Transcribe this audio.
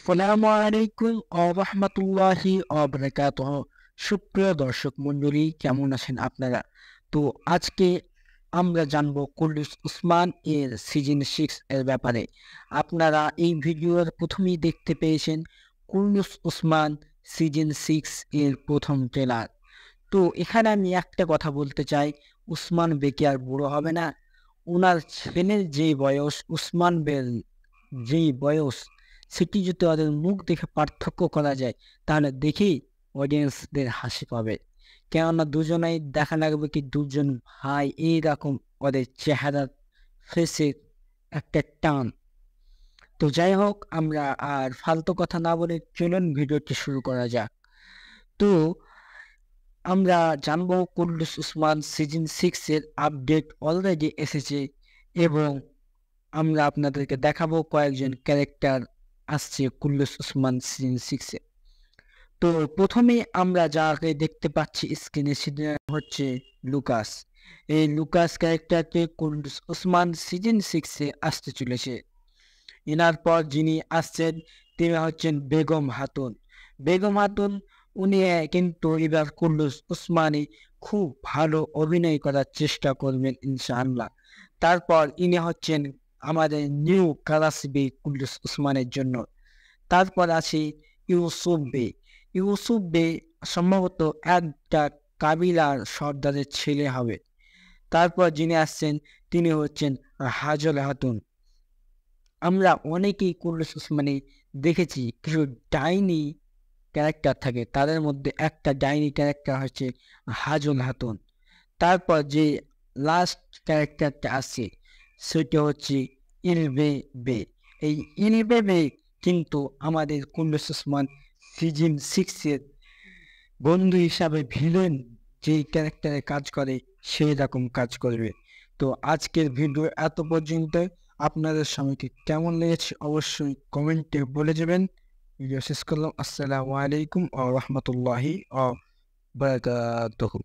আসসালামু আলাইকুম রাহমাতুল্লাহি ওয়া বারাকাতুহু। সুপ্রিয় দর্শক মণ্ডলী, কেমন আছেন আপনারা? তো আজকে আমরা জানবো কুল্লুস উসমান এর সিজন 6 এর ব্যাপারে। আপনারা এই ভিডিওর প্রথমেই দেখতে পেয়েছেন কুল্লুস উসমান সিজন 6 এর প্রথম ট্রেলার। তো এখানে আমি একটা কথা বলতে চাই, উসমান বে কি আর বুড়ো হবে না? ওনার ছেলের যে বয়স, উসমান বের যেই বয়স, সেটি যদি ওদের মুখ দেখে পার্থক্য করা যায় তাহলে দেখেই অডিয়েন্সদের হাসি পাবে। কেননা দুজনেই দেখা লাগবে কি দুজন ভাই, এইরকম ওদের চেহারার ফেসে একটা টান। তো যাই হোক, আমরা আর ফালতু কথা না বলে চলুন ভিডিওটি শুরু করা যাক। তো আমরা জানবো কুল্লুস উসমান সিজন 6 এর আপডেট অলরেডি এসেছে এবং আমরা আপনাদেরকে দেখাবো কয়েকজন ক্যারেক্টার আসছে কুল্লুস উসমান সিজন 6 এ। তো প্রথমে আমরা যাকে দেখতে পাচ্ছি স্ক্রিনে, সেটা হচ্ছে লুকাস। এই লুকাস ক্যারেক্টারকে কুল্লুস উসমান সিজন 6 এ আসতে চলেছে। এনার পর যিনি আসছেন তিনি হচ্ছেন বেগম হাতুন। বেগম হাতুন উনি কিন্তু এবার কুল্লুস উসমানে খুব ভালো অভিনয় করার চেষ্টা করবেন ইনশাআল্লাহ। তারপর ইনি হচ্ছেন আমাদের নিউ কারাসিবি কুল্লুস উসমানের জন্য। তারপর আছে ইউসুফ বে। ইউসুফ বে সম্ভবত একটা কাবিলার সর্দারের ছেলে হবে। তারপর যিনি আসছেন তিনি হচ্ছেন হাজল হাতুন। আমরা অনেকেই কুল্লুস উসমানে দেখেছি কিছু ডাইনি ক্যারেক্টার থাকে, তাদের মধ্যে একটা ডাইনি ক্যারেক্টার হচ্ছে হাজল হাতুন। তারপর যে লাস্ট ক্যারেক্টারটা আছে সেটা হচ্ছে ইলবে বে। এই ইলবে বে কিন্তু আমাদের কুল্লুস উসমান সিজন 6 এর বন্ধু হিসাবে ভিলেন যেই ক্যারেক্টারে কাজ করে সেই রকম কাজ করবে। তো আজকের ভিডিও এত পর্যন্ত। আপনাদের সবাইকে কেমন লেগেছে অবশ্যই কমেন্টে বলে যাবেন। ভিডিও শেষ করলাম। আসসালামু আলাইকুম ওয়া রাহমাতুল্লাহি ওয়া বারাকাতুহু।